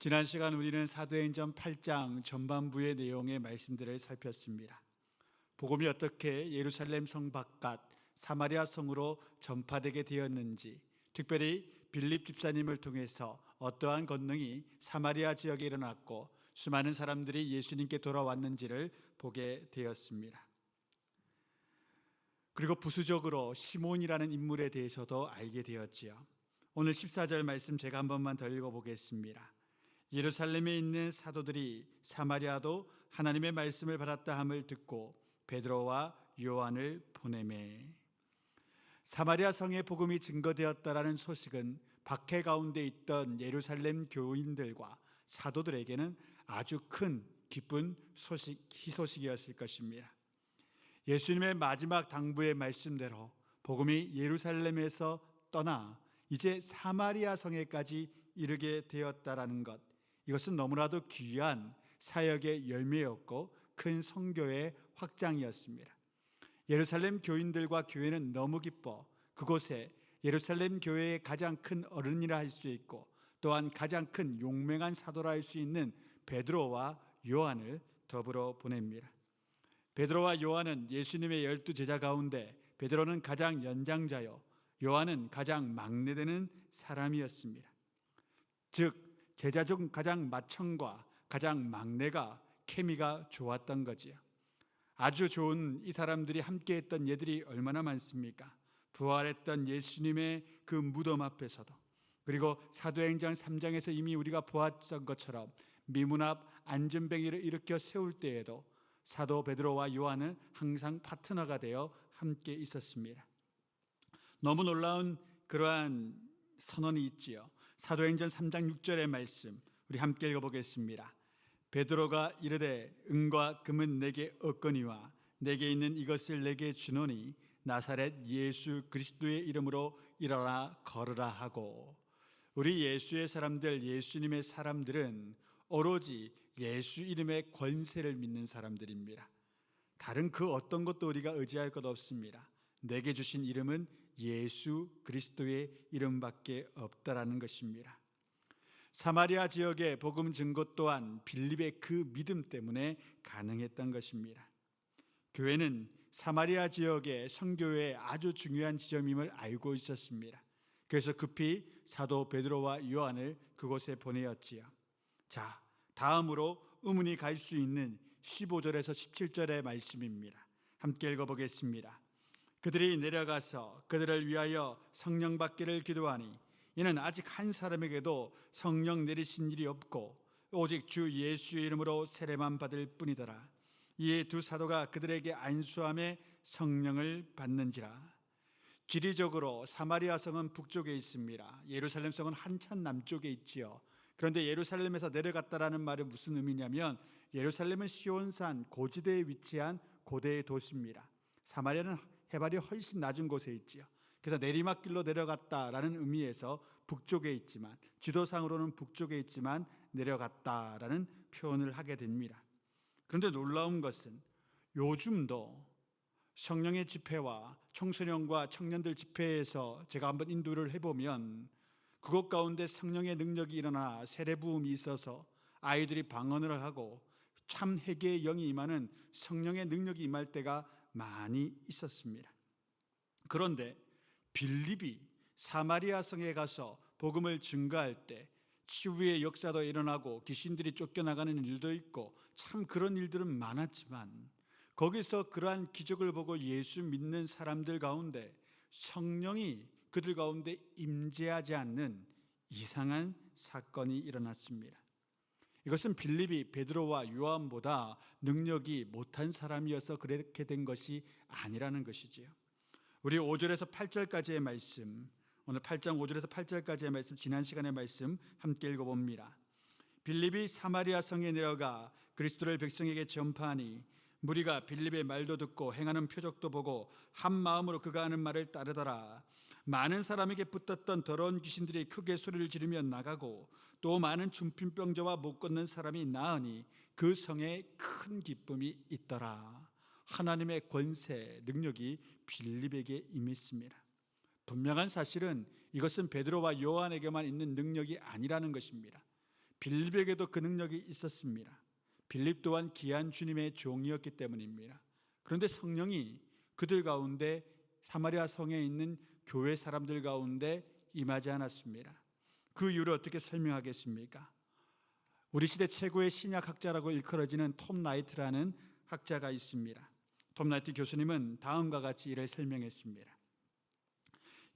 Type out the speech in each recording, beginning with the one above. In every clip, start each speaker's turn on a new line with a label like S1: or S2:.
S1: 지난 시간 우리는 사도행전 8장 전반부의 내용의 말씀들을 살폈습니다. 복음이 어떻게 예루살렘 성 바깥 사마리아 성으로 전파되게 되었는지, 특별히 빌립 집사님을 통해서 어떠한 권능이 사마리아 지역에 일어났고 수많은 사람들이 예수님께 돌아왔는지를 보게 되었습니다. 그리고 부수적으로 시몬이라는 인물에 대해서도 알게 되었지요. 오늘 14절 말씀 제가 한 번만 더 읽어보겠습니다. 예루살렘에 있는 사도들이 사마리아도 하나님의 말씀을 받았다 함을 듣고 베드로와 요한을 보내매. 사마리아 성에 복음이 증거되었다라는 소식은 박해 가운데 있던 예루살렘 교인들과 사도들에게는 아주 큰 기쁜 희소식이었을 것입니다. 예수님의 마지막 당부의 말씀대로 복음이 예루살렘에서 떠나 이제 사마리아 성에까지 이르게 되었다라는 것, 이것은 너무나도 귀한 사역의 열매였고 큰 선교의 확장이었습니다. 예루살렘 교인들과 교회는 너무 기뻐 그곳에 예루살렘 교회의 가장 큰 어른이라 할 수 있고 또한 가장 큰 용맹한 사도라 할 수 있는 베드로와 요한을 더불어 보냅니다. 베드로와 요한은 예수님의 12 제자 가운데 베드로는 가장 연장자요 요한은 가장 막내되는 사람이었습니다. 즉 제자 중 가장 맏형과 가장 막내가 케미가 좋았던 거지요. 아주 좋은 이 사람들이 함께했던 예들이 얼마나 많습니까? 부활했던 예수님의 그 무덤 앞에서도, 그리고 사도행전 3장에서 이미 우리가 보았던 것처럼 미문 앞 안전뱅이를 일으켜 세울 때에도 사도 베드로와 요한은 항상 파트너가 되어 함께 있었습니다. 너무 놀라운 그러한 선언이 있지요. 사도행전 3장 6절의 말씀 우리 함께 읽어보겠습니다. 베드로가 이르되 은과 금은 내게 없거니와 내게 있는 이것을 내게 주노니 나사렛 예수 그리스도의 이름으로 일어나 걸으라 하고. 우리 예수의 사람들, 예수님의 사람들은 오로지 예수 이름의 권세를 믿는 사람들입니다. 다른 그 어떤 것도 우리가 의지할 것 없습니다. 내게 주신 이름은 예수 그리스도의 이름밖에 없다라는 것입니다. 사마리아 지역의 복음 증거 또한 빌립의 그 믿음 때문에 가능했던 것입니다. 교회는 사마리아 지역의 선교회의 아주 중요한 지점임을 알고 있었습니다. 그래서 급히 사도 베드로와 요한을 그곳에 보내었지요. 자, 다음으로 의문이 갈 수 있는 15절에서 17절의 말씀입니다. 함께 읽어보겠습니다. 그들이 내려가서 그들을 위하여 성령 받기를 기도하니 이는 아직 한 사람에게도 성령 내리신 일이 없고 오직 주 예수의 이름으로 세례만 받을 뿐이더라. 이에 두 사도가 그들에게 안수함에 성령을 받는지라. 지리적으로 사마리아 성은 북쪽에 있습니다. 예루살렘 성은 한참 남쪽에 있지요. 그런데 예루살렘에서 내려갔다라는 말은 무슨 의미냐면 예루살렘은 시온산 고지대에 위치한 고대의 도시입니다. 사마리아는 해발이 훨씬 낮은 곳에 있지요. 그래서 내리막길로 내려갔다라는 의미에서 북쪽에 있지만, 지도상으로는 북쪽에 있지만 내려갔다라는 표현을 하게 됩니다. 그런데 놀라운 것은 요즘도 성령의 집회와 청소년과 청년들 집회에서 제가 한번 인도를 해보면 그것 가운데 성령의 능력이 일어나 세례부음이 있어서 아이들이 방언을 하고 참 회개의 영이 임하는 성령의 능력이 임할 때가 많이 있었습니다. 그런데 빌립이 사마리아 성에 가서 복음을 증거할 때 치유의 역사도 일어나고 귀신들이 쫓겨나가는 일도 있고 참 그런 일들은 많았지만 거기서 그러한 기적을 보고 예수 믿는 사람들 가운데 성령이 그들 가운데 임재하지 않는 이상한 사건이 일어났습니다. 이것은 빌립이 베드로와 요한보다 능력이 못한 사람이어서 그렇게 된 것이 아니라는 것이지요. 우리 5절에서 8절까지의 말씀, 오늘 8장 5절에서 8절까지의 말씀, 지난 시간의 말씀 함께 읽어봅니다. 빌립이 사마리아 성에 내려가 그리스도를 백성에게 전파하니 무리가 빌립의 말도 듣고 행하는 표적도 보고 한 마음으로 그가 하는 말을 따르더라. 많은 사람에게 붙었던 더러운 귀신들이 크게 소리를 지르며 나가고 또 많은 중풍병자와 못 걷는 사람이 나으니 그 성에 큰 기쁨이 있더라. 하나님의 권세, 능력이 빌립에게 임했습니다. 분명한 사실은 이것은 베드로와 요한에게만 있는 능력이 아니라는 것입니다. 빌립에게도 그 능력이 있었습니다. 빌립 또한 귀한 주님의 종이었기 때문입니다. 그런데 성령이 그들 가운데, 사마리아 성에 있는 교회 사람들 가운데 임하지 않았습니다. 그 이유를 어떻게 설명하겠습니까? 우리 시대 최고의 신약학자라고 일컬어지는 톰 나이트라는 학자가 있습니다. 톰 나이트 교수님은 다음과 같이 이를 설명했습니다.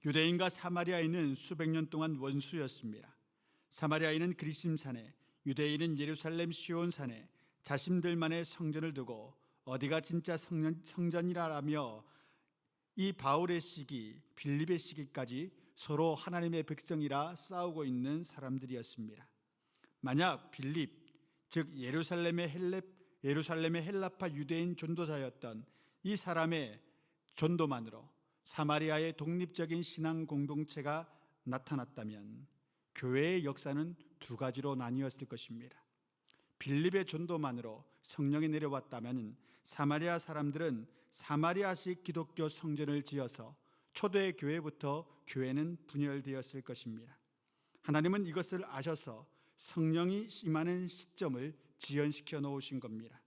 S1: 유대인과 사마리아인은 수백 년 동안 원수였습니다. 사마리아인은 그리심산에, 유대인은 예루살렘 시온산에 자신들만의 성전을 두고 어디가 진짜 성전이라며 이 바울의 시기, 빌립의 시기까지 서로 하나님의 백성이라 싸우고 있는 사람들이었습니다. 만약 빌립, 즉 예루살렘의 헬라파 유대인 전도자였던 이 사람의 전도만으로 사마리아의 독립적인 신앙 공동체가 나타났다면 교회의 역사는 두 가지로 나뉘었을 것입니다. 빌립의 전도만으로 성령이 내려왔다면 사마리아 사람들은 사마리아식 기독교 성전을 지어서 초대 교회부터 교회는 분열되었을 것입니다. 하나님은 이것을 아셔서 성령이 임하는 시점을 지연시켜 놓으신 겁니다.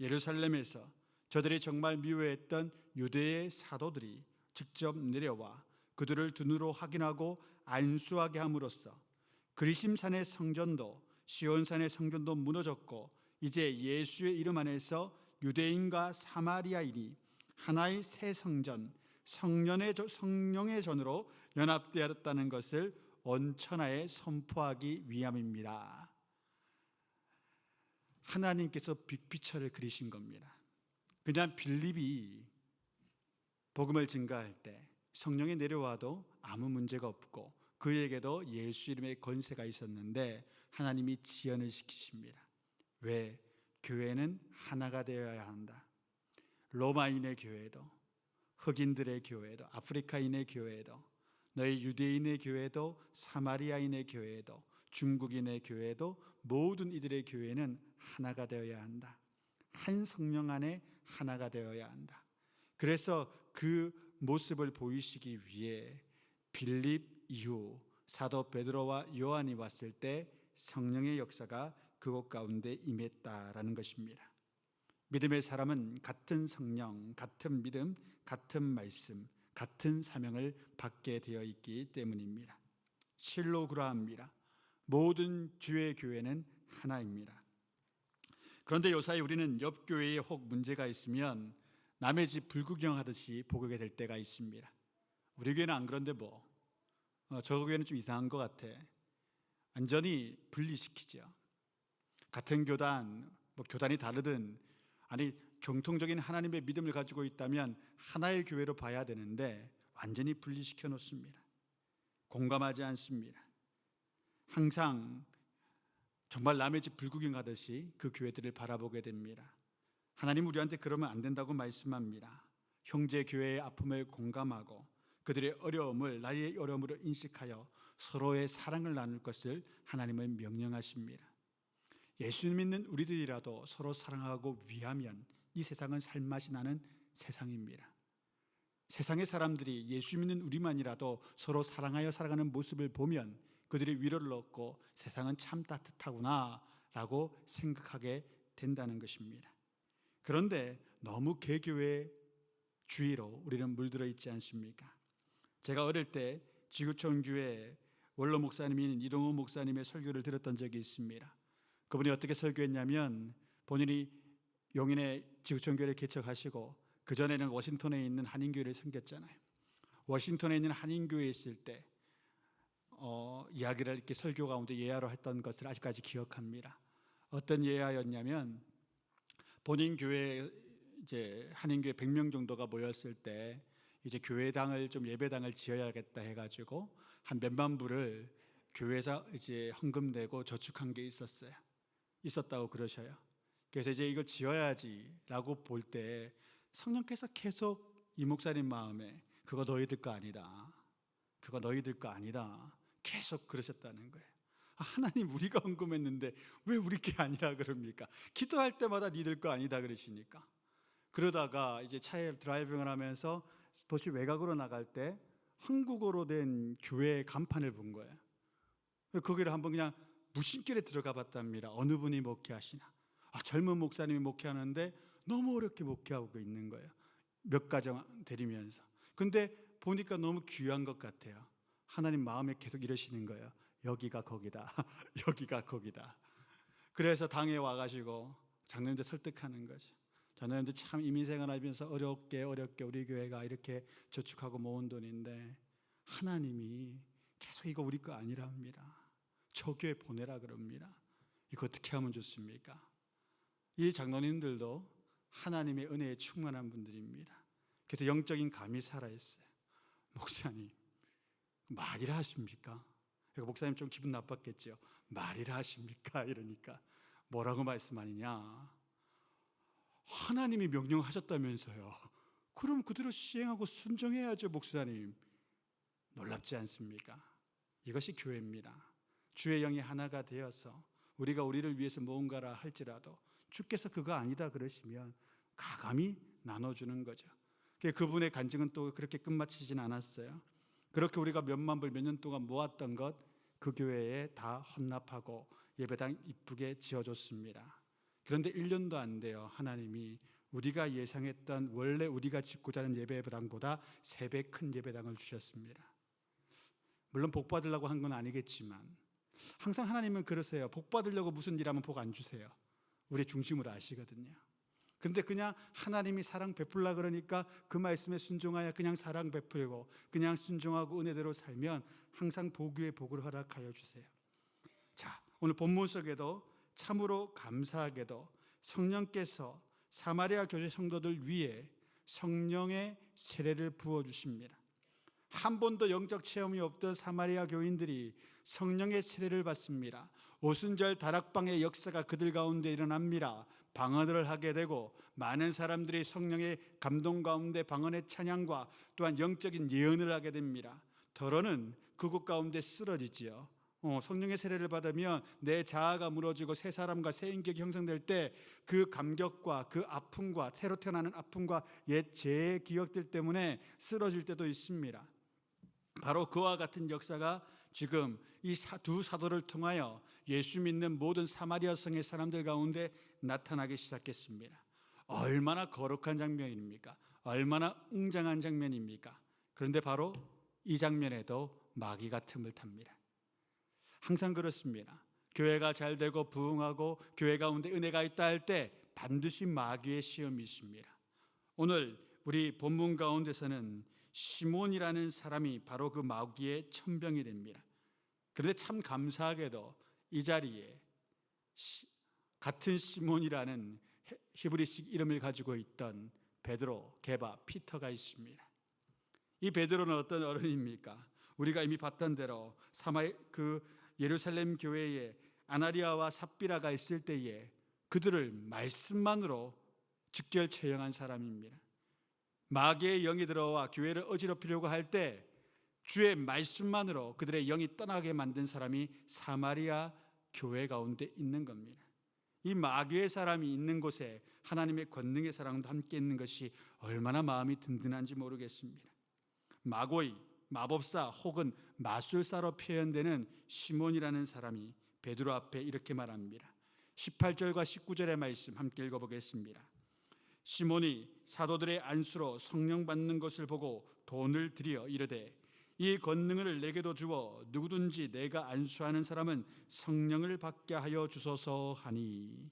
S1: 예루살렘에서 저들이 정말 미워했던 유대의 사도들이 직접 내려와 그들을 눈으로 확인하고 안수하게 함으로써 그리심산의 성전도 시온산의 성전도 무너졌고 이제 예수의 이름 안에서 유대인과 사마리아인이 하나의 새 성전, 성령의 전으로 연합되었다는 것을 온천하에 선포하기 위함입니다. 하나님께서 빅피처를 그리신 겁니다. 그냥 빌립이 복음을 증거할 때 성령이 내려와도 아무 문제가 없고 그에게도 예수 이름의 권세가 있었는데 하나님이 지연을 시키십니다. 왜? 교회는 하나가 되어야 한다. 로마인의 교회도, 흑인들의 교회도, 아프리카인의 교회도, 너희 유대인의 교회도, 사마리아인의 교회도, 중국인의 교회도 모든 이들의 교회는 하나가 되어야 한다. 한 성령 안에 하나가 되어야 한다. 그래서 그 모습을 보이시기 위해 빌립 이후 사도 베드로와 요한이 왔을 때 성령의 역사가 그곳 가운데 임했다라는 것입니다. 믿음의 사람은 같은 성령, 같은 믿음, 같은 말씀, 같은 사명을 받게 되어 있기 때문입니다. 실로 그러합니다. 모든 주의 교회는 하나입니다. 그런데 요사이 우리는 옆 교회에 혹 문제가 있으면 남의 집 불구경하듯이 보게 될 때가 있습니다. 우리 교회는 안 그런데 저 교회는 좀 이상한 것 같아. 완전히 분리시키죠. 같은 교단, 교단이 다르든 아니 공통적인 하나님의 믿음을 가지고 있다면 하나의 교회로 봐야 되는데 완전히 분리시켜 놓습니다. 공감하지 않습니다. 항상 정말 남의 집 불구경하듯이 그 교회들을 바라보게 됩니다. 하나님 우리한테 그러면 안 된다고 말씀합니다. 형제 교회의 아픔을 공감하고 그들의 어려움을 나의 어려움으로 인식하여 서로의 사랑을 나눌 것을 하나님은 명령하십니다. 예수 믿는 우리들이라도 서로 사랑하고 위하면 이 세상은 살맛이 나는 세상입니다. 세상의 사람들이 예수 믿는 우리만이라도 서로 사랑하여 살아가는 모습을 보면 그들이 위로를 얻고 세상은 참 따뜻하구나 라고 생각하게 된다는 것입니다. 그런데 너무 개교의 주의로 우리는 물들어 있지 않습니까? 제가 어릴 때 지구촌 교회 원로 목사님인 이동호 목사님의 설교를 들었던 적이 있습니다. 그분이 어떻게 설교했냐면 본인이 용인의 지구촌 교회를 개척하시고 그전에는 워싱턴에 있는 한인교회를 섬겼잖아요. 워싱턴에 있는 한인교회에 있을 때 이야기를 이렇게 설교 가운데 예화로 했던 것을 아직까지 기억합니다. 어떤 예화였냐면 본인 교회 이제 한인교회 100명 정도가 모였을 때 이제 교회당을 좀 예배당을 지어야겠다 해가지고 한 몇만 불을 교회에서 이제 헌금 내고 저축한 게 있었다고 그러셔요. 그래서 이제 이걸 지어야지라고 볼 때 성령께서 계속 이 목사님 마음에 그거 너희들 거 아니다. 그거 너희들 거 아니다. 계속 그러셨다는 거예요. 하나님 우리가 헌금했는데 왜 우리 게 아니라 그럽니까? 기도할 때마다 니들 거 아니다 그러시니까. 그러다가 이제 차에 드라이빙을 하면서 도시 외곽으로 나갈 때 한국어로 된 교회 간판을 본 거예요. 거기를 한번 그냥 무심결에 들어가 봤답니다. 어느 분이 목회하시나. 젊은 목사님이 목회하는데 너무 어렵게 목회하고 있는 거예요. 몇 가정 데리면서. 근데 보니까 너무 귀한 것 같아요. 하나님 마음에 계속 이러시는 거예요. 여기가 거기다. 여기가 거기다. 그래서 당에 와가지고 장로님들 설득하는 거죠. 장로님들 참 이민생활 하면서 어렵게 우리 교회가 이렇게 저축하고 모은 돈인데 하나님이 계속 이거 우리 거 아니랍니다. 저 교회 보내라 그럽니다. 이거 어떻게 하면 좋습니까? 이 장로님들도 하나님의 은혜에 충만한 분들입니다. 그래서 영적인 감이 살아있어요. 목사님, 말이라 하십니까? 목사님 좀 기분 나빴겠죠. 말이라 하십니까? 이러니까 뭐라고 말씀하느냐? 하나님이 명령하셨다면서요. 그럼 그대로 시행하고 순종해야죠, 목사님. 놀랍지 않습니까? 이것이 교회입니다. 주의 영이 하나가 되어서 우리가 우리를 위해서 무언가라 할지라도 주께서 그거 아니다 그러시면 가감히 나눠주는 거죠. 그분의 간증은 또 그렇게 끝마치진 않았어요. 그렇게 우리가 몇만 불 몇 년 동안 모았던 것 그 교회에 다 헌납하고 예배당 이쁘게 지어줬습니다. 그런데 1년도 안 돼요. 하나님이 우리가 예상했던 원래 우리가 짓고자 하는 예배당보다 3배 큰 예배당을 주셨습니다. 물론 복 받으려고 한 건 아니겠지만 항상 하나님은 그러세요. 복 받으려고 무슨 일하면 복 안 주세요. 우리 중심으로 아시거든요. 근데 그냥 하나님이 사랑 베풀라 그러니까 그 말씀에 순종하여 그냥 사랑 베풀고 그냥 순종하고 은혜대로 살면 항상 복 위에 복을 허락하여 주세요. 자, 오늘 본문 속에도 참으로 감사하게도 성령께서 사마리아 교회 성도들 위에 성령의 세례를 부어주십니다. 한 번도 영적 체험이 없던 사마리아 교인들이 성령의 세례를 받습니다. 오순절 다락방의 역사가 그들 가운데 일어납니다. 방언을 하게 되고 많은 사람들이 성령의 감동 가운데 방언의 찬양과 또한 영적인 예언을 하게 됩니다. 더러는 그곳 가운데 쓰러지지요. 성령의 세례를 받으면 내 자아가 무너지고 새 사람과 새 인격이 형성될 때 그 감격과 그 아픔과 새로 태어나는 아픔과 옛 죄의 기억들 때문에 쓰러질 때도 있습니다. 바로 그와 같은 역사가 지금 이 두 사도를 통하여 예수 믿는 모든 사마리아 성의 사람들 가운데 나타나기 시작했습니다. 얼마나 거룩한 장면입니까? 얼마나 웅장한 장면입니까? 그런데 바로 이 장면에도 마귀가 틈을 탑니다. 항상 그렇습니다. 교회가 잘 되고 부흥하고 교회 가운데 은혜가 있다 할 때 반드시 마귀의 시험이 있습니다. 오늘 우리 본문 가운데서는 시몬이라는 사람이 바로 그 마귀의 천병이 됩니다. 그런데 참 감사하게도 이 자리에 같은 시몬이라는 히브리식 이름을 가지고 있던 베드로, 게바, 피터가 있습니다. 이 베드로는 어떤 어른입니까? 우리가 이미 봤던 대로 예루살렘 교회에 아나리아와 삽비라가 있을 때에 그들을 말씀만으로 직결 처형한 사람입니다. 마귀의 영이 들어와 교회를 어지럽히려고 할 때 주의 말씀만으로 그들의 영이 떠나게 만든 사람이 사마리아 교회 가운데 있는 겁니다. 이 마귀의 사람이 있는 곳에 하나님의 권능의 사랑도 함께 있는 것이 얼마나 마음이 든든한지 모르겠습니다. 마고이, 마법사 혹은 마술사로 표현되는 시몬이라는 사람이 베드로 앞에 이렇게 말합니다. 18절과 19절의 말씀 함께 읽어보겠습니다. 시몬이 사도들의 안수로 성령 받는 것을 보고 돈을 들여 이르되 이 권능을 내게도 주어 누구든지 내가 안수하는 사람은 성령을 받게 하여 주소서 하니,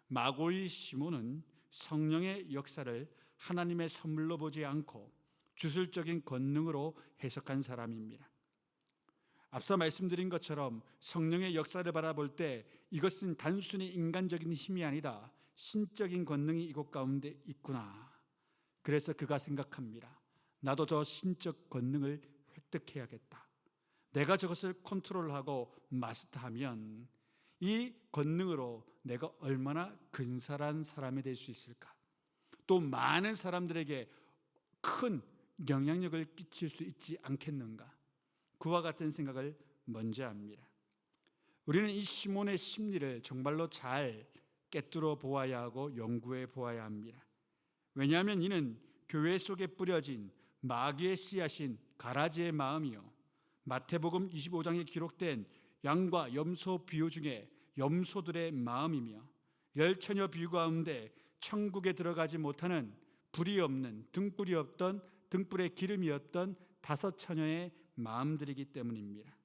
S1: 마고의 시몬은 성령의 역사를 하나님의 선물로 보지 않고 주술적인 권능으로 해석한 사람입니다. 앞서 말씀드린 것처럼 성령의 역사를 바라볼 때 이것은 단순히 인간적인 힘이 아니다, 신적인 권능이 이곳 가운데 있구나. 그래서 그가 생각합니다. 나도 저 신적 권능을 획득해야겠다. 내가 저것을 컨트롤하고 마스터하면 이 권능으로 내가 얼마나 근사한 사람이 될 수 있을까? 또 많은 사람들에게 큰 영향력을 끼칠 수 있지 않겠는가? 그와 같은 생각을 먼저 합니다. 우리는 이 시몬의 심리를 정말로 잘 꿰뚫어 보아야 하고 연구해 보아야 합니다. 왜냐하면 이는 교회 속에 뿌려진 마귀의 씨앗인 가라지의 마음이요, 마태복음 25장에 기록된 양과 염소 비유 중에 염소들의 마음이며, 열처녀 비유 가운데 천국에 들어가지 못하는 불이 없는 등불이 없던 등불에 기름이었던 5처녀의 마음들이기 때문입니다.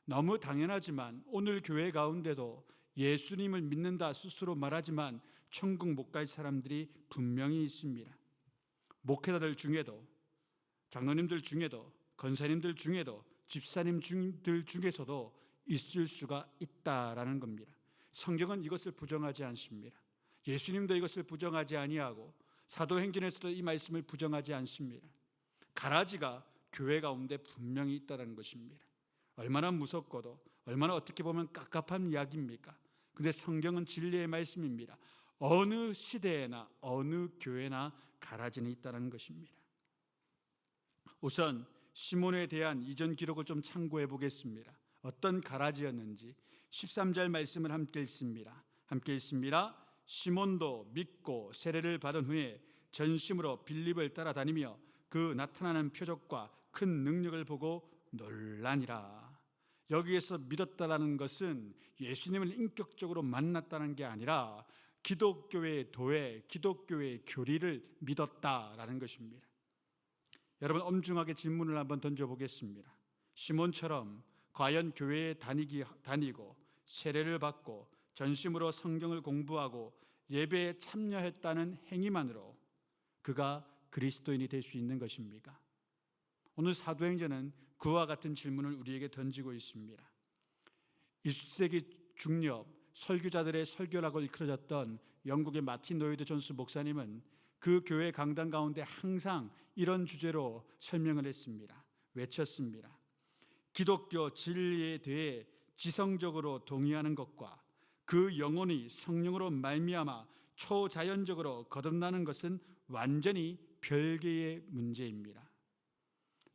S1: 너무 당연하지만 오늘 교회 가운데도 예수님을 믿는다 스스로 말하지만 천국 못 갈 사람들이 분명히 있습니다. 목회자들 중에도, 장로님들 중에도, 권사님들 중에도, 집사님들 중에서도 있을 수가 있다라는 겁니다. 성경은 이것을 부정하지 않습니다. 예수님도 이것을 부정하지 아니하고 사도행전에서도 이 말씀을 부정하지 않습니다. 가라지가 교회 가운데 분명히 있다는 것입니다. 얼마나 무섭고도 얼마나 어떻게 보면 깝깝한 이야기입니까? 근데 성경은 진리의 말씀입니다. 어느 시대에나 어느 교회나 가라지는 있다는 것입니다. 우선 시몬에 대한 이전 기록을 좀 참고해 보겠습니다. 어떤 가라지였는지 13절 말씀을 함께 읽습니다. 시몬도 믿고 세례를 받은 후에 전심으로 빌립을 따라다니며 그 나타나는 표적과 큰 능력을 보고 놀라니라. 여기에서 믿었다라는 것은 예수님을 인격적으로 만났다는 게 아니라 기독교의 도회, 기독교의 교리를 믿었다라는 것입니다. 여러분, 엄중하게 질문을 한번 던져보겠습니다. 시몬처럼 과연 교회에 다니고 세례를 받고 전심으로 성경을 공부하고 예배에 참여했다는 행위만으로 그가 그리스도인이 될 수 있는 것입니까? 오늘 사도행전은 그와 같은 질문을 우리에게 던지고 있습니다. 20세기 중엽 설교자들의 설교라고 일컬어졌던 영국의 마틴 로이드 존스 목사님은 그 교회 강단 가운데 항상 이런 주제로 설명을 했습니다. 외쳤습니다. 기독교 진리에 대해 지성적으로 동의하는 것과 그 영혼이 성령으로 말미암아 초자연적으로 거듭나는 것은 완전히 별개의 문제입니다.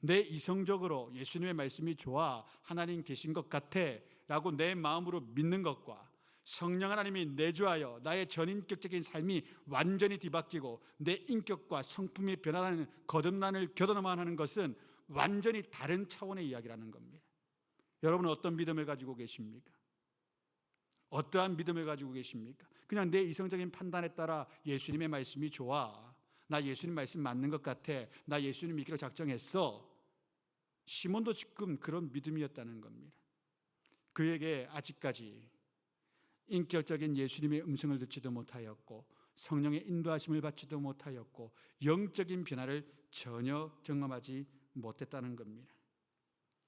S1: 내 이성적으로 예수님의 말씀이 좋아, 하나님 계신 것 같아 라고 내 마음으로 믿는 것과 성령 하나님이 내주하여 나의 전인격적인 삶이 완전히 뒤바뀌고 내 인격과 성품이 변화하는 거듭난을 교도만 하는 것은 완전히 다른 차원의 이야기라는 겁니다. 여러분은 어떤 믿음을 가지고 계십니까? 어떠한 믿음을 가지고 계십니까? 그냥 내 이성적인 판단에 따라 예수님의 말씀이 좋아, 나 예수님 말씀 맞는 것 같아, 나 예수님 믿기로 작정했어. 시몬도 지금 그런 믿음이었다는 겁니다. 그에게 아직까지 인격적인 예수님의 음성을 듣지도 못하였고 성령의 인도하심을 받지도 못하였고 영적인 변화를 전혀 경험하지 못했다는 겁니다.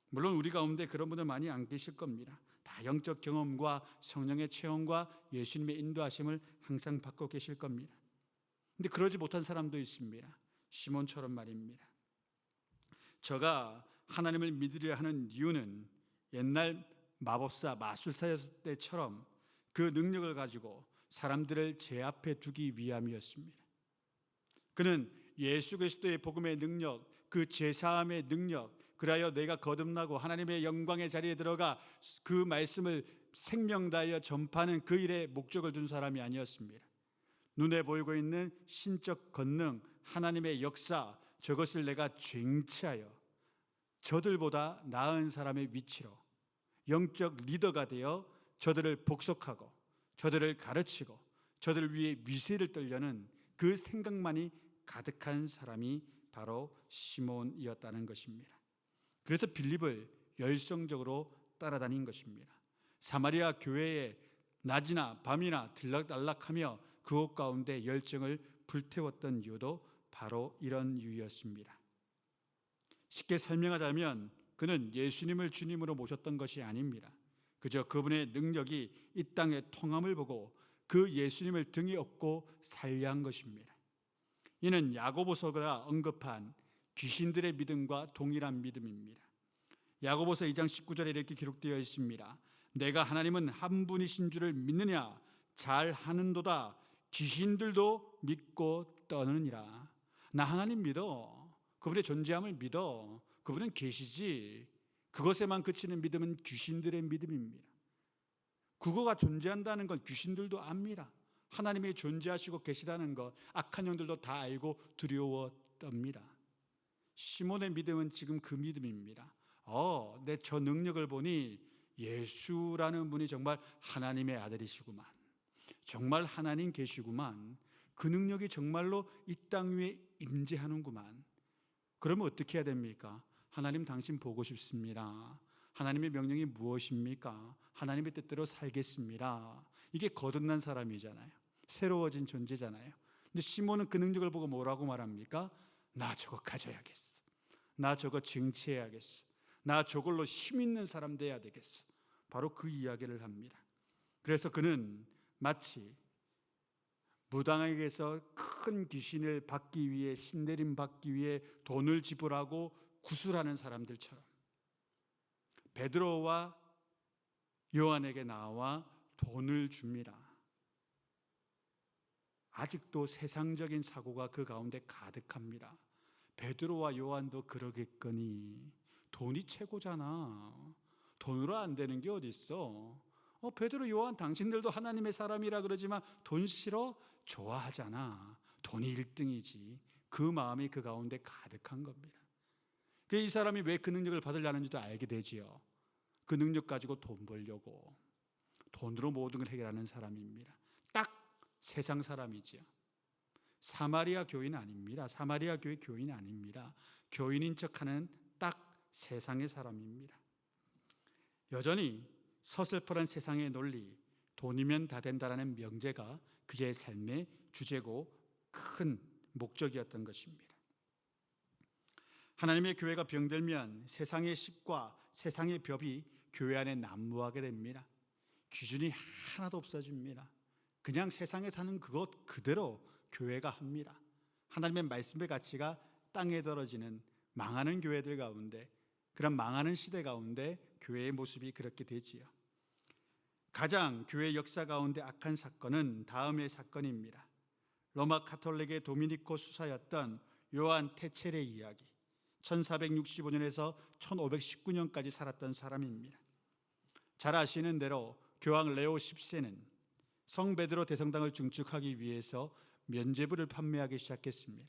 S1: 물론 우리 가운데 그런 분들 많이 안 계실 겁니다. 다 영적 경험과 성령의 체험과 예수님의 인도하심을 항상 받고 계실 겁니다. 근데 그러지 못한 사람도 있습니다. 시몬처럼 말입니다. 저가 하나님을 믿으려 하는 이유는 옛날 마법사, 마술사였을 때처럼 그 능력을 가지고 사람들을 제 앞에 두기 위함이었습니다. 그는 예수 그리스도의 복음의 능력, 그 제사함의 능력, 그리하여 내가 거듭나고 하나님의 영광의 자리에 들어가 그 말씀을 생명 다하여 전파하는 그 일에 목적을 둔 사람이 아니었습니다. 눈에 보이고 있는 신적 권능, 하나님의 역사, 저것을 내가 쟁취하여 저들보다 나은 사람의 위치로 영적 리더가 되어 저들을 복속하고 저들을 가르치고 저들을 위해 위세를 떨려는 그 생각만이 가득한 사람이 바로 시몬이었다는 것입니다. 그래서 빌립을 열성적으로 따라다닌 것입니다. 사마리아 교회에 낮이나 밤이나 들락달락하며 그곳 가운데 열정을 불태웠던 이유도 바로 이런 이유였습니다. 쉽게 설명하자면 그는 예수님을 주님으로 모셨던 것이 아닙니다. 그저 그분의 능력이 이 땅에 통함을 보고 그 예수님을 등에 업고 살려한 것입니다. 이는 야고보서가 언급한 귀신들의 믿음과 동일한 믿음입니다. 야고보서 2장 19절에 이렇게 기록되어 있습니다. 내가 하나님은 한 분이신 줄을 믿느냐? 잘 하는도다. 귀신들도 믿고 떠느니라. 나 하나님 믿어. 그분의 존재함을 믿어. 그분은 계시지. 그것에만 그치는 믿음은 귀신들의 믿음입니다. 그거가 존재한다는 건 귀신들도 압니다. 하나님이 존재하시고 계시다는 것 악한 영들도 다 알고 두려워 떱니다. 시몬의 믿음은 지금 그 믿음입니다. 내 저 능력을 보니 예수라는 분이 정말 하나님의 아들이시구만, 정말 하나님 계시구만, 그 능력이 정말로 이 땅 위에 임재하는구만. 그러면 어떻게 해야 됩니까? 하나님, 당신 보고 싶습니다. 하나님의 명령이 무엇입니까? 하나님의 뜻대로 살겠습니다. 이게 거듭난 사람이잖아요. 새로워진 존재잖아요. 근데 시몬은 그 능력을 보고 뭐라고 말합니까? 나 저거 가져야겠어. 나 저거 증치해야겠어. 나 저걸로 힘 있는 사람 돼야 되겠어. 바로 그 이야기를 합니다. 그래서 그는 마치 무당에게서 큰 귀신을 받기 위해, 신내림 받기 위해 돈을 지불하고 구술하는 사람들처럼 베드로와 요한에게 나와 돈을 줍니다. 아직도 세상적인 사고가 그 가운데 가득합니다. 베드로와 요한도 그러겠거니, 돈이 최고잖아. 돈으로 안 되는 게 어디 있어? 베드로, 요한, 당신들도 하나님의 사람이라 그러지만 돈 싫어? 좋아하잖아. 돈이 1등이지. 그 마음이 그 가운데 가득한 겁니다. 이 사람이 왜 그 능력을 받으려는지도 알게 되지요. 그 능력 가지고 돈 벌려고, 돈으로 모든 걸 해결하는 사람입니다. 딱 세상 사람이지요. 사마리아 교인 아닙니다. 사마리아 교회 교인 아닙니다. 교인인 척하는 딱 세상의 사람입니다. 여전히 서슬퍼런 세상의 논리, 돈이면 다 된다라는 명제가 그의 삶의 주제고 큰 목적이었던 것입니다. 하나님의 교회가 병들면 세상의 습과 세상의 법이 교회 안에 난무하게 됩니다. 기준이 하나도 없어집니다. 그냥 세상에 사는 그것 그대로 교회가 합니다. 하나님의 말씀의 가치가 땅에 떨어지는 망하는 교회들 가운데, 그런 망하는 시대 가운데 교회의 모습이 그렇게 되지요. 가장 교회 역사 가운데 악한 사건은 다음의 사건입니다. 로마 카톨릭의 도미니코 수사였던 요한 테첼의 이야기. 1465년에서 1519년까지 살았던 사람입니다. 잘 아시는 대로 교황 레오 10세는 성 베드로 대성당을 증축하기 위해서 면죄부를 판매하기 시작했습니다.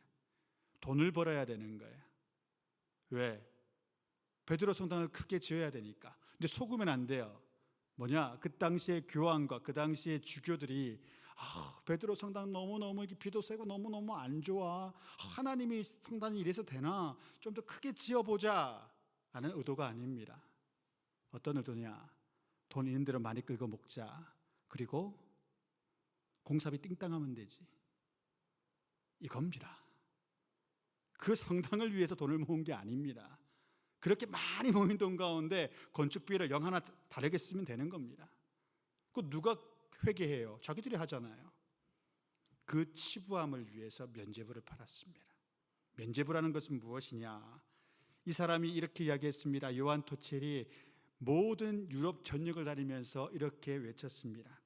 S1: 돈을 벌어야 되는 거예요. 왜? 베드로 성당을 크게 지어야 되니까. 근데 속으면 안 돼요. 뭐냐? 그 당시에 교황과 그 당시에 주교들이 베드로 성당 너무너무 비도 세고 너무너무 안 좋아. 하나님이 성당이 이래서 되나? 좀 더 크게 지어보자 라는 의도가 아닙니다. 어떤 의도냐? 돈 있는 대로 많이 끌고 먹자. 그리고 공사비 띵땅하면 되지. 이겁니다. 그 성당을 위해서 돈을 모은 게 아닙니다. 그렇게 많이 모인 돈 가운데 건축비를 영 하나 다르게 쓰면 되는 겁니다. 그 누가 회개해요? 자기들이 하잖아요. 그 치부함을 위해서 면죄부를 팔았습니다. 면죄부라는 것은 무엇이냐? 이 사람이 이렇게 이야기했습니다. 요한 토첼이 모든 유럽 전역을 다니면서 이렇게 외쳤습니다.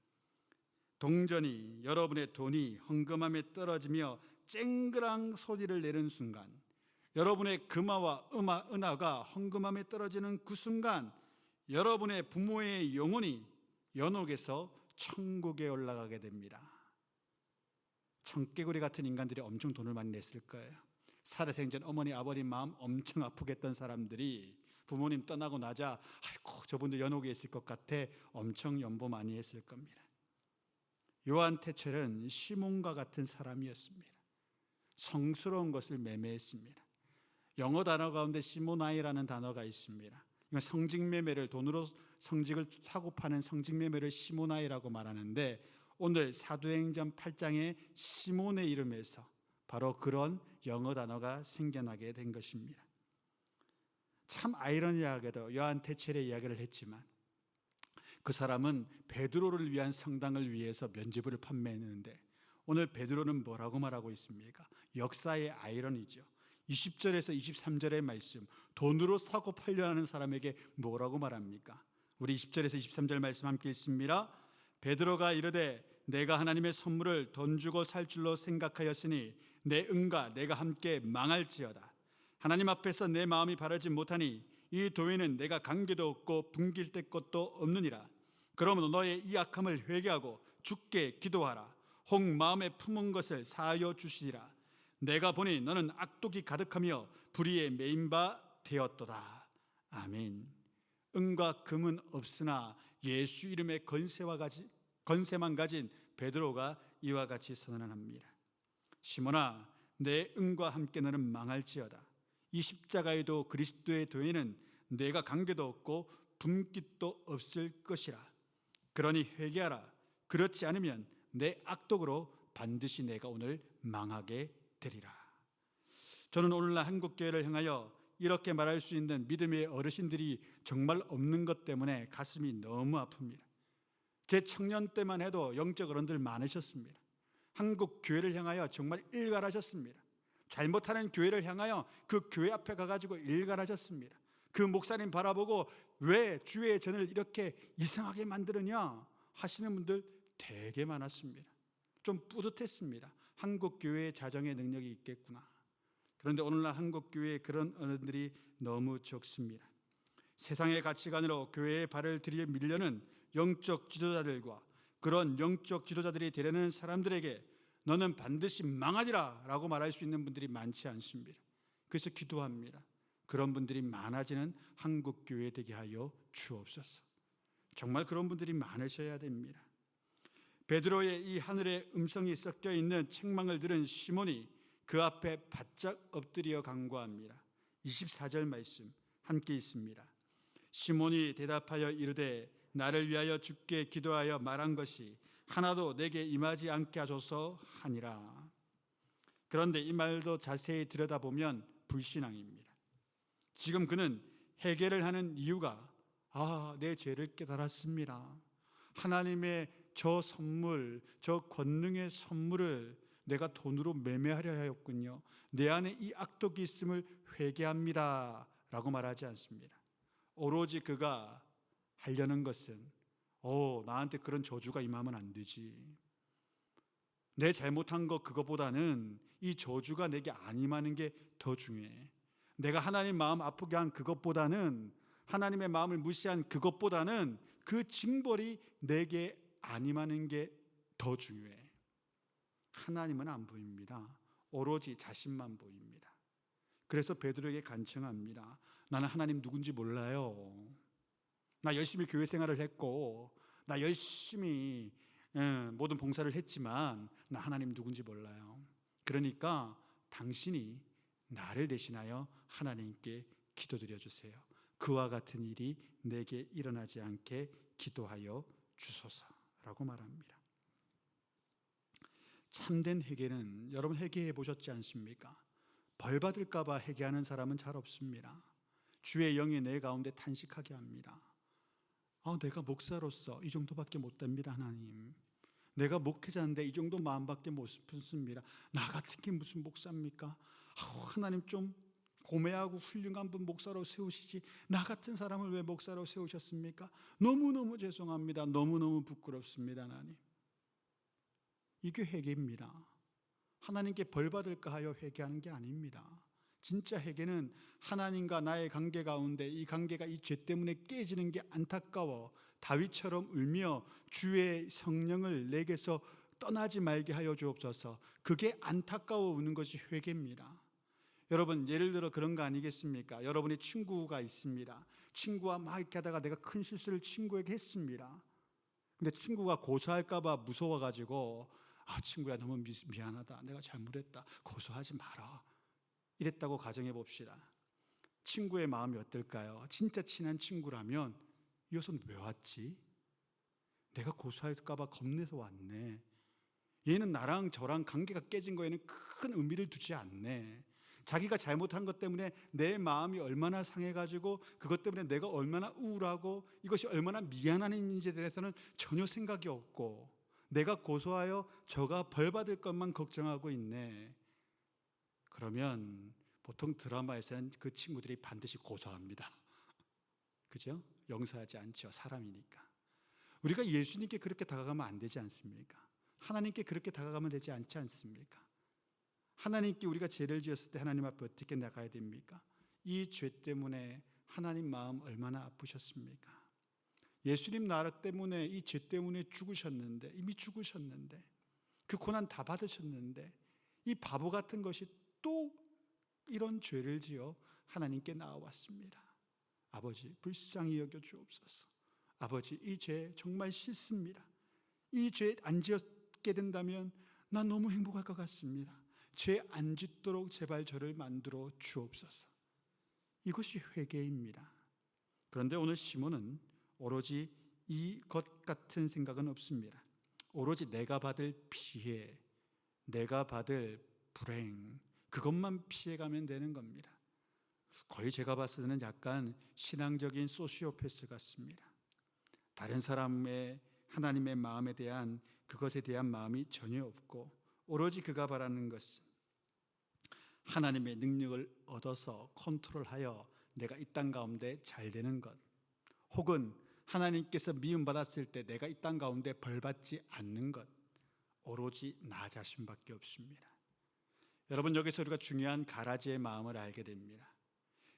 S1: 동전이, 여러분의 돈이 헌금함에 떨어지며 쨍그랑 소리를 내는 순간, 여러분의 금화와 은하가 헌금함에 떨어지는 그 순간, 여러분의 부모의 영혼이 연옥에서 천국에 올라가게 됩니다. 청개구리 같은 인간들이 엄청 돈을 많이 냈을 거예요. 살아생전 어머니 아버님 마음 엄청 아프게 했던 사람들이 부모님 떠나고 나자 아이고 저분도 연옥에 있을 것 같아 엄청 연보 많이 했을 겁니다. 요한 테첼은 시몬과 같은 사람이었습니다. 성스러운 것을 매매했습니다. 영어 단어 가운데 시모나이라는 단어가 있습니다. 이건 성직매매를, 돈으로 성직을 사고 파는 성직매매를 시모나이라고 말하는데, 오늘 사도행전 8장의 시몬의 이름에서 바로 그런 영어 단어가 생겨나게 된 것입니다. 참 아이러니하게도 요한 테첼의 이야기를 했지만 그 사람은 베드로를 위한 성당을 위해서 면죄부를 판매했는데, 오늘 베드로는 뭐라고 말하고 있습니까? 역사의 아이러니죠. 20절에서 23절의 말씀, 돈으로 사고 팔려 하는 사람에게 뭐라고 말합니까? 우리 20절에서 23절 말씀 함께 읽습니다. 베드로가 이르되 내가 하나님의 선물을 돈 주고 살 줄로 생각하였으니 내 은과 내가 함께 망할지어다. 하나님 앞에서 내 마음이 바르지 못하니 이 도에는 내가 관계도 없고 분길 때 것도 없느니라. 그러므로 너의 이 악함을 회개하고 주께 기도하라. 혹 마음에 품은 것을 사하여 주시리라. 내가 보니 너는 악독이 가득하며 불의에 매인 바 되었도다. 아멘. 은과 금은 없으나 예수 이름의 건세만 가진 베드로가 이와 같이 선언합니다. 시몬아, 내 은과 함께 너는 망할지어다. 이 십자가에도 그리스도의 도에는 내가 관계도 없고 분깃도 없을 것이라. 그러니 회개하라. 그렇지 않으면 내 악독으로 반드시 내가 오늘 망하게 되리라. 저는 오늘날 한국교회를 향하여 이렇게 말할 수 있는 믿음의 어르신들이 정말 없는 것 때문에 가슴이 너무 아픕니다. 제 청년 때만 해도 영적 어른들 많으셨습니다. 한국 교회를 향하여 정말 일갈하셨습니다. 잘못하는 교회를 향하여 그 교회 앞에 가가지고 일갈하셨습니다. 그 목사님 바라보고 왜 주의 전을 이렇게 이상하게 만드느냐 하시는 분들 되게 많았습니다. 좀 뿌듯했습니다. 한국 교회의 자정의 능력이 있겠구나. 그런데 오늘날 한국 교회에 그런 어른들이 너무 적습니다. 세상의 가치관으로 교회의 발을 들여 밀려는 영적 지도자들과 그런 영적 지도자들이 되려는 사람들에게 너는 반드시 망하리라 라고 말할 수 있는 분들이 많지 않습니다. 그래서 기도합니다. 그런 분들이 많아지는 한국 교회 되게 하여 주옵소서. 정말 그런 분들이 많으셔야 됩니다. 베드로의 이 하늘의 음성이 섞여 있는 책망을 들은 시몬이 그 앞에 바짝 엎드려 간구합니다. 24절 말씀 함께 있습니다. 시몬이 대답하여 이르되 나를 위하여 주께 기도하여 말한 것이 하나도 내게 임하지 않게 하소서 하니라. 그런데 이 말도 자세히 들여다보면 불신앙입니다. 지금 그는 회개를 하는 이유가 내 죄를 깨달았습니다. 하나님의 저 선물, 저 권능의 선물을 내가 돈으로 매매하려 하였군요. 내 안에 이 악독이 있음을 회개합니다 라고 말하지 않습니다. 오로지 그가 하려는 것은 나한테 그런 저주가 임하면 안 되지. 내 잘못한 거 그거보다는 이 저주가 내게 안 임하는 게 더 중요해. 내가 하나님 마음 아프게 한 그것보다는, 하나님의 마음을 무시한 그것보다는 그 징벌이 내게 안 임하는 게 더 중요해. 하나님은 안 보입니다. 오로지 자신만 보입니다. 그래서 베드로에게 간청합니다. 나는 하나님 누군지 몰라요. 나 열심히 교회 생활을 했고 나 열심히 모든 봉사를 했지만 나 하나님 누군지 몰라요. 그러니까 당신이 나를 대신하여 하나님께 기도드려 주세요. 그와 같은 일이 내게 일어나지 않게 기도하여 주소서라고 말합니다. 참된 회개는 여러분 회개해 보셨지 않습니까? 벌 받을까 봐 회개하는 사람은 잘 없습니다. 주의 영이 내 가운데 탄식하게 합니다. 내가 목사로서 이 정도밖에 못 됩니다. 하나님, 내가 목회자인데 이 정도 마음밖에 못 품습니다. 나 같은 게 무슨 목사입니까? 하나님 좀 고매하고 훌륭한 분 목사로 세우시지 나 같은 사람을 왜 목사로 세우셨습니까? 너무너무 죄송합니다. 너무너무 부끄럽습니다. 하나님, 이게 회개입니다. 하나님께 벌 받을까 하여 회개하는 게 아닙니다. 진짜 회개는 하나님과 나의 관계 가운데 이 관계가 이 죄 때문에 깨지는 게 안타까워 다윗처럼 울며 주의 성령을 내게서 떠나지 말게 하여 주옵소서. 그게 안타까워 우는 것이 회개입니다. 여러분, 예를 들어 그런 거 아니겠습니까? 여러분의 친구가 있습니다. 친구와 막 이렇게 하다가 내가 큰 실수를 친구에게 했습니다. 근데 친구가 고소할까 봐 무서워가지고 친구야 너무 미안하다. 내가 잘못했다. 고소하지 마라. 이랬다고 가정해 봅시다. 친구의 마음이 어떨까요? 진짜 친한 친구라면 이 여자는 왜 왔지? 내가 고소할까 봐 겁내서 왔네. 얘는 나랑 저랑 관계가 깨진 거에는 큰 의미를 두지 않네. 자기가 잘못한 것 때문에 내 마음이 얼마나 상해가지고 그것 때문에 내가 얼마나 우울하고 이것이 얼마나 미안한 일인지에 대해서는 전혀 생각이 없고 내가 고소하여 저가 벌 받을 것만 걱정하고 있네. 그러면 보통 드라마에서는 그 친구들이 반드시 고소합니다. 그죠? 용서하지 않죠. 사람이니까. 우리가 예수님께 그렇게 다가가면 안 되지 않습니까? 하나님께 그렇게 다가가면 되지 않지 않습니까? 하나님께 우리가 죄를 지었을 때 하나님 앞에 어떻게 나가야 됩니까? 이 죄 때문에 하나님 마음 얼마나 아프셨습니까? 예수님 나라 때문에 이 죄 때문에 죽으셨는데, 이미 죽으셨는데, 그 고난 다 받으셨는데 이 바보 같은 것이 또 이런 죄를 지어 하나님께 나아왔습니다. 아버지 불쌍히 여겨 주옵소서. 아버지 이 죄 정말 싫습니다. 이 죄 안 지었게 된다면 난 너무 행복할 것 같습니다. 죄 안 짓도록 제발 저를 만들어 주옵소서. 이것이 회개입니다. 그런데 오늘 시몬은 오로지 이것 같은 생각은 없습니다. 오로지 내가 받을 피해, 내가 받을 불행, 그것만 피해가면 되는 겁니다. 거의 제가 봤을 때는 약간 신앙적인 소시오패스 같습니다. 다른 사람의 하나님의 마음에 대한 그것에 대한 마음이 전혀 없고 오로지 그가 바라는 것은 하나님의 능력을 얻어서 컨트롤하여 내가 이 땅 가운데 잘 되는 것, 혹은 하나님께서 미움받았을 때 내가 이 땅 가운데 벌받지 않는 것, 오로지 나 자신밖에 없습니다. 여러분, 여기서 우리가 중요한 가라지의 마음을 알게 됩니다.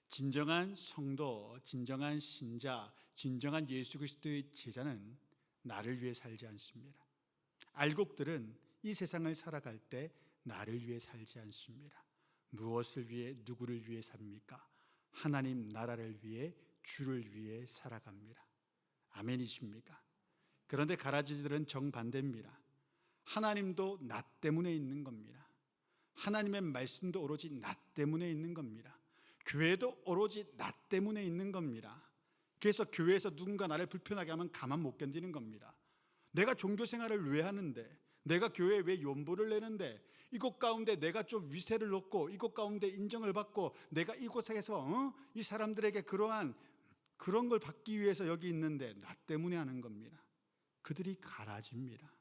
S1: 진정한 성도, 진정한 신자, 진정한 예수 그리스도의 제자는 나를 위해 살지 않습니다. 알곡들은 이 세상을 살아갈 때 나를 위해 살지 않습니다. 무엇을 위해, 누구를 위해 삽니까? 하나님 나라를 위해, 주를 위해 살아갑니다. 아멘이십니까? 그런데 가라지들은 정반대입니다. 하나님도 나 때문에 있는 겁니다. 하나님의 말씀도 오로지 나 때문에 있는 겁니다. 교회도 오로지 나 때문에 있는 겁니다. 그래서 교회에서 누군가 나를 불편하게 하면 가만 못 견디는 겁니다. 내가 종교 생활을 왜 하는데, 내가 교회에 왜 연보를 내는데, 이곳 가운데 내가 좀 위세를 얻고 이곳 가운데 인정을 받고 내가 이곳에서 이 사람들에게 그런 걸 받기 위해서 여기 있는데 나 때문에 하는 겁니다. 그들이 가라지입니다.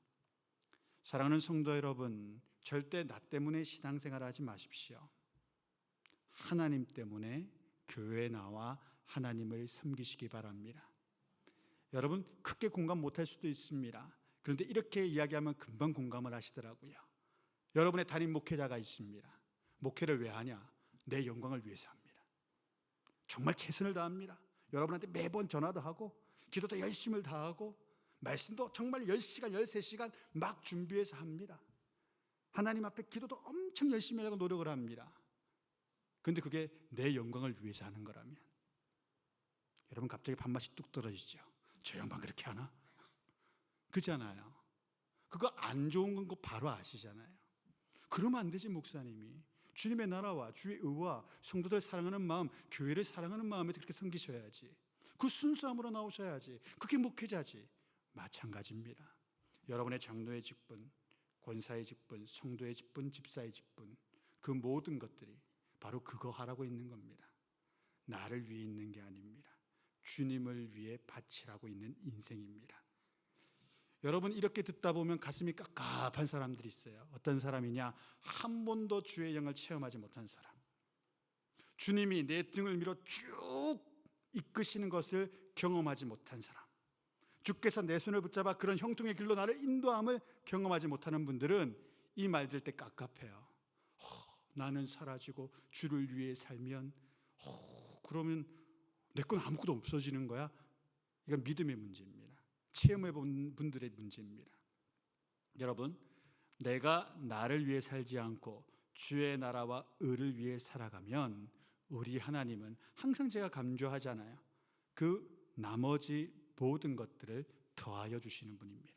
S1: 사랑하는 성도 여러분, 절대 나 때문에 신앙생활 하지 마십시오. 하나님 때문에 교회에 나와 하나님을 섬기시기 바랍니다. 여러분, 크게 공감 못할 수도 있습니다. 그런데 이렇게 이야기하면 금방 공감을 하시더라고요. 여러분의 담임 목회자가 있습니다. 목회를 왜 하냐? 내 영광을 위해서 합니다. 정말 최선을 다합니다. 여러분한테 매번 전화도 하고 기도도 열심을 다하고 말씀도 정말 10시간, 13시간 막 준비해서 합니다. 하나님 앞에 기도도 엄청 열심히 하고 노력을 합니다. 그런데 그게 내 영광을 위해서 하는 거라면 여러분 갑자기 밥맛이 뚝 떨어지죠. 저 양반 그렇게 하나? 그잖아요. 그거 안 좋은 건 거 바로 아시잖아요. 그러면 안 되지. 목사님이 주님의 나라와 주의 의와 성도들 사랑하는 마음, 교회를 사랑하는 마음에서 그렇게 섬기셔야지. 그 순수함으로 나오셔야지. 그게 목회자지. 마찬가지입니다. 여러분의 장로의 직분, 권사의 직분, 성도의 직분, 집사의 직분, 그 모든 것들이 바로 그거 하라고 있는 겁니다. 나를 위해 있는 게 아닙니다. 주님을 위해 바치라고 있는 인생입니다. 여러분, 이렇게 듣다 보면 가슴이 깝깝한 사람들이 있어요. 어떤 사람이냐? 한 번도 주의 영을 체험하지 못한 사람. 주님이 내 등을 밀어 쭉 이끄시는 것을 경험하지 못한 사람. 주께서 내 손을 붙잡아 그런 형통의 길로 나를 인도함을 경험하지 못하는 분들은 이 말 들을 때 깝깝해요. 나는 사라지고 주를 위해 살면 그러면 내 건 아무것도 없어지는 거야? 이건 믿음의 문제입니다. 체험해 본 분들의 문제입니다. 여러분, 내가 나를 위해 살지 않고 주의 나라와 의를 위해 살아가면 우리 하나님은 항상 제가 강조하잖아요. 그 나머지 모든 것들을 더하여 주시는 분입니다.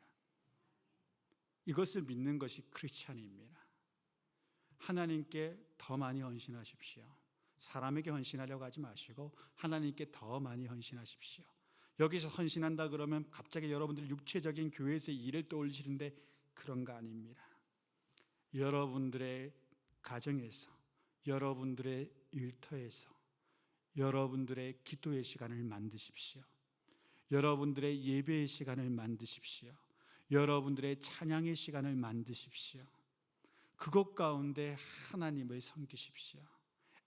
S1: 이것을 믿는 것이 크리스찬입니다. 하나님께 더 많이 헌신하십시오. 사람에게 헌신하려고 하지 마시고 하나님께 더 많이 헌신하십시오. 여기서 헌신한다 그러면 갑자기 여러분들 육체적인 교회에서의 일을 떠올리시는데 그런 거 아닙니다. 여러분들의 가정에서, 여러분들의 일터에서, 여러분들의 기도의 시간을 만드십시오. 여러분들의 예배의 시간을 만드십시오. 여러분들의 찬양의 시간을 만드십시오. 그것 가운데 하나님을 섬기십시오.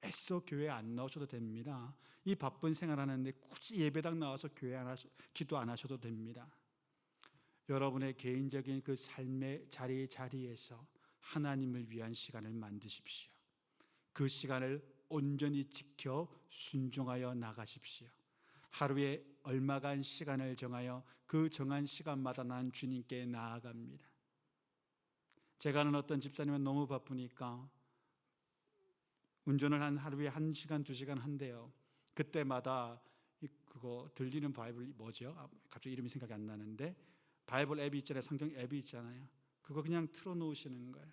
S1: 애써 교회 안 나오셔도 됩니다. 이 바쁜 생활하는데 굳이 예배당 나와서 기도 안 하셔도 됩니다. 여러분의 개인적인 그 삶의 자리에서 하나님을 위한 시간을 만드십시오. 그 시간을 온전히 지켜 순종하여 나가십시오. 하루에 얼마간 시간을 정하여 그 정한 시간마다 난 주님께 나아갑니다. 제가 아는 어떤 집사님은 너무 바쁘니까 운전을 한 하루에 1시간, 2시간 한대요. 그때마다 그거 들리는 바이블 뭐죠? 갑자기 이름이 생각이 안 나는데 바이블 앱이 있잖아요. 성경 앱이 있잖아요. 그거 그냥 틀어놓으시는 거예요.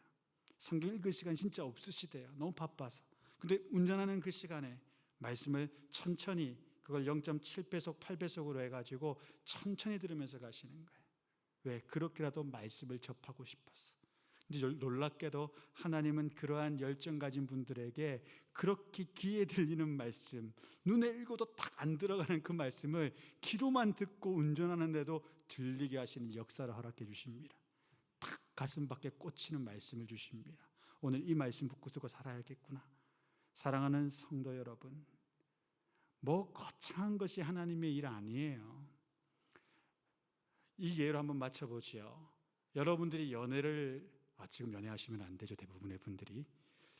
S1: 성경 읽을 시간 진짜 없으시대요. 너무 바빠서. 근데 운전하는 그 시간에 말씀을 천천히 그걸 0.7배속, 8배속으로 해가지고 천천히 들으면서 가시는 거예요. 왜? 그렇게라도 말씀을 접하고 싶어서. 근데 놀랍게도 하나님은 그러한 열정 가진 분들에게 그렇게 귀에 들리는 말씀, 눈에 읽어도 딱 안 들어가는 그 말씀을 귀로만 듣고 운전하는데도 들리게 하시는 역사를 허락해 주십니다. 딱 가슴 밖에 꽂히는 말씀을 주십니다. 오늘 이 말씀 붙들고 살아야겠구나. 사랑하는 성도 여러분, 뭐 거창한 것이 하나님의 일 아니에요. 이 예로 한번 맞춰보지요. 여러분들이 연애를 지금 연애하시면 안 되죠. 대부분의 분들이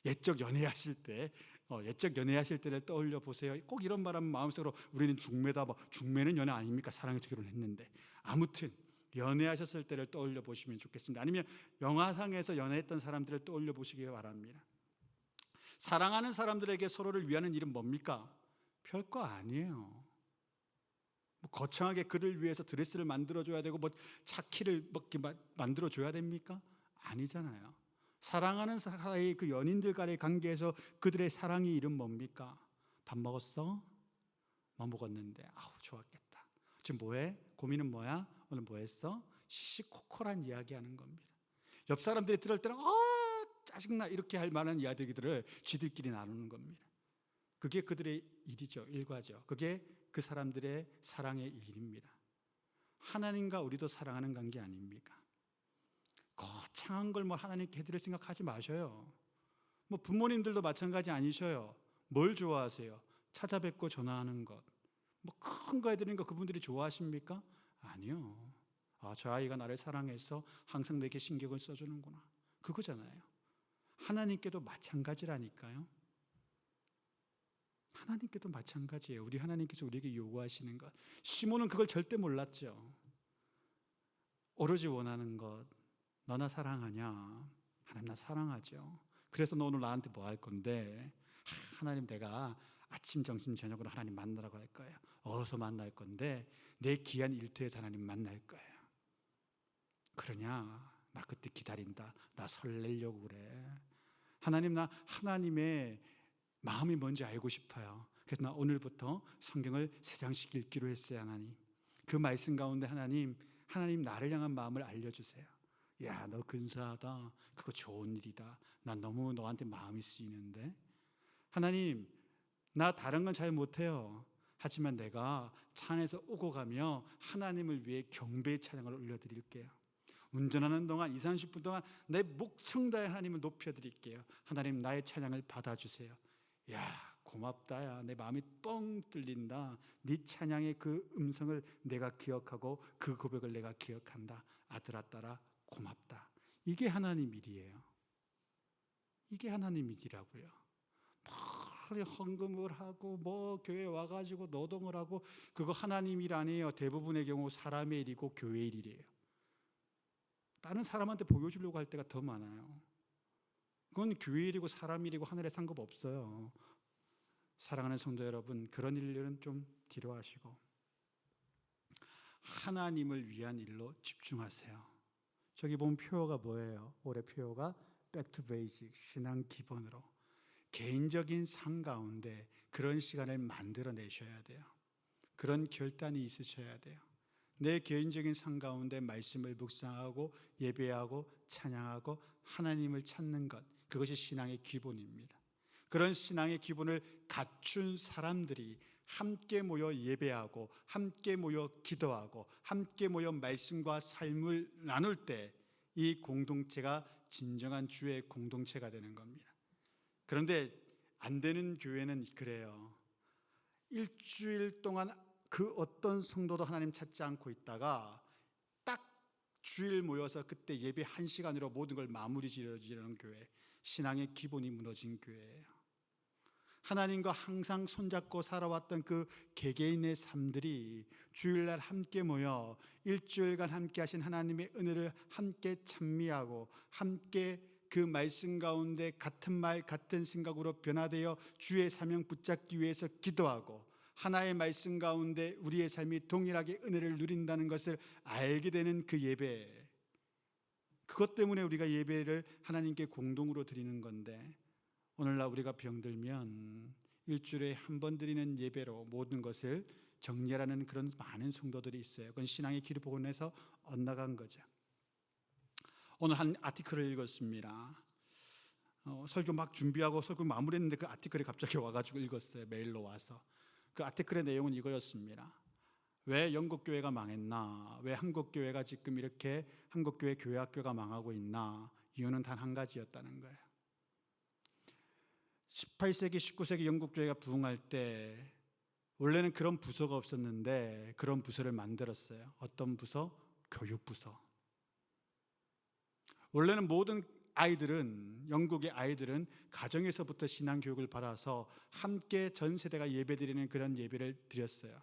S1: 옛적 연애하실 때를 떠올려 보세요. 꼭 이런 말 하면 마음속으로 우리는 중매다. 중매는 연애 아닙니까? 사랑해서 결혼했는데. 아무튼 연애하셨을 때를 떠올려 보시면 좋겠습니다. 아니면 영화상에서 연애했던 사람들을 떠올려 보시기 바랍니다. 사랑하는 사람들에게 서로를 위하는 일은 뭡니까? 별거 아니에요. 거창하게 그를 위해서 드레스를 만들어줘야 되고 차키를 만들어줘야 됩니까? 아니잖아요. 사랑하는 사이 그 연인들 간의 관계에서 그들의 사랑의 이름 뭡니까? 밥 먹었어? 뭐 먹었는데? 아우 좋았겠다. 지금 뭐해? 고민은 뭐야? 오늘 뭐 했어? 시시콜콜한 이야기하는 겁니다. 옆 사람들이 들을 때는 짜증나 이렇게 할 만한 이야기들을 지들끼리 나누는 겁니다. 그게 그들의 일이죠. 일과죠. 그게 그 사람들의 사랑의 일입니다. 하나님과 우리도 사랑하는 관계 아닙니까? 거창한 걸 하나님께 해드릴 생각하지 마셔요. 부모님들도 마찬가지 아니셔요. 뭘 좋아하세요? 찾아뵙고 전화하는 것. 큰 거 해드리는 거 그분들이 좋아하십니까? 아니요. 저 아이가 나를 사랑해서 항상 내게 신경을 써주는구나. 그거잖아요. 하나님께도 마찬가지라니까요. 하나님께도 마찬가지예요. 우리 하나님께서 우리에게 요구하시는 것. 시몬은 그걸 절대 몰랐죠. 오로지 원하는 것. 너나 사랑하냐? 하나님 나 사랑하죠. 그래서 너 오늘 나한테 뭐 할 건데? 하나님 내가 아침, 점심, 저녁으로 하나님 만나라고 할 거예요. 어디서 만날 건데? 내 귀한 일터에서 하나님 만날 거예요. 그러냐? 나 그때 기다린다. 나 설레려고 그래. 하나님 나 하나님의 마음이 뭔지 알고 싶어요. 그래서 나 오늘부터 성경을 3장씩 읽기로 했어요. 하나님 그 말씀 가운데 하나님 나를 향한 마음을 알려주세요. 야, 너 근사하다. 그거 좋은 일이다. 난 너무 너한테 마음이 쓰이는데. 하나님 나 다른 건 잘 못해요. 하지만 내가 차 안에서 오고 가며 하나님을 위해 경배의 찬양을 올려드릴게요. 운전하는 동안 20-30분 동안 내 목청 다해 하나님을 높여드릴게요. 하나님 나의 찬양을 받아주세요. 야, 고맙다. 야, 내 마음이 뻥 뚫린다. 네 찬양의 그 음성을 내가 기억하고 그 고백을 내가 기억한다. 아들아 딸아 고맙다. 이게 하나님 일이에요. 이게 하나님 일이라고요. 빨리 헌금을 하고 교회 와가지고 노동을 하고 그거 하나님 일 아니에요. 대부분의 경우 사람의 일이고 교회 일이에요. 다른 사람한테 보여주려고 할 때가 더 많아요. 그건 교회 일이고 사람 일이고 하늘에 상관없어요. 사랑하는 성도 여러분, 그런 일들은 좀 뒤로 하시고 하나님을 위한 일로 집중하세요. 저기 보면 표어가 뭐예요? 올해 표어가 Back to Basic, 신앙 기본으로. 개인적인 삶 가운데 그런 시간을 만들어내셔야 돼요. 그런 결단이 있으셔야 돼요. 내 개인적인 삶 가운데 말씀을 묵상하고 예배하고 찬양하고 하나님을 찾는 것, 그것이 신앙의 기본입니다. 그런 신앙의 기본을 갖춘 사람들이 함께 모여 예배하고 함께 모여 기도하고 함께 모여 말씀과 삶을 나눌 때 이 공동체가 진정한 주의 공동체가 되는 겁니다. 그런데 안 되는 교회는 그래요. 일주일 동안 그 어떤 성도도 하나님 찾지 않고 있다가 딱 주일 모여서 그때 예배 1시간으로 모든 걸 마무리 지르는 교회, 신앙의 기본이 무너진 교회예요. 하나님과 항상 손잡고 살아왔던 그 개개인의 삶들이 주일날 함께 모여 일주일간 함께 하신 하나님의 은혜를 함께 찬미하고 함께 그 말씀 가운데 같은 말 같은 생각으로 변화되어 주의 사명 붙잡기 위해서 기도하고 하나의 말씀 가운데 우리의 삶이 동일하게 은혜를 누린다는 것을 알게 되는 그 예배, 그것 때문에 우리가 예배를 하나님께 공동으로 드리는 건데, 오늘날 우리가 병들면 일주일에 한 번 드리는 예배로 모든 것을 정리하라는 그런 많은 성도들이 있어요. 그건 신앙의 기본에서 엇나간 거죠. 오늘 한 아티클을 읽었습니다. 설교 막 준비하고 설교 마무리했는데 그 아티클이 갑자기 와가지고 읽었어요. 메일로 와서. 그 아티클의 내용은 이거였습니다. 왜 영국 교회가 망했나? 왜 한국 교회가 지금 이렇게 한국 교회 교회학교가 망하고 있나? 이유는 단 한 가지였다는 거예요. 18세기, 19세기 영국 교회가 부흥할 때 원래는 그런 부서가 없었는데 그런 부서를 만들었어요. 어떤 부서? 교육부서. 원래는 모든 아이들은, 영국의 아이들은 가정에서부터 신앙 교육을 받아서 함께 전 세대가 예배드리는 그런 예배를 드렸어요.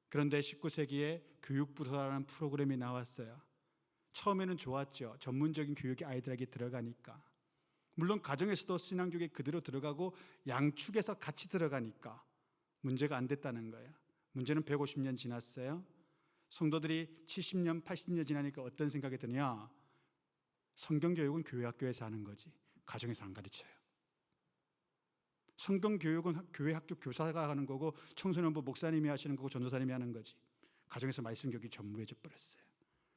S1: 그런데 19세기에 교육부서라는 프로그램이 나왔어요. 처음에는 좋았죠. 전문적인 교육이 아이들에게 들어가니까. 물론 가정에서도 신앙 교육에 그대로 들어가고 양축에서 같이 들어가니까 문제가 안 됐다는 거예요. 문제는 150년 지났어요. 성도들이 70년, 80년 지나니까 어떤 생각이 드냐? 성경교육은 교회학교에서 하는 거지 가정에서 안 가르쳐요. 성경교육은 교회학교 교사가 하는 거고 청소년부 목사님이 하시는 거고 전도사님이 하는 거지 가정에서 말씀교육이 전무해져 버렸어요.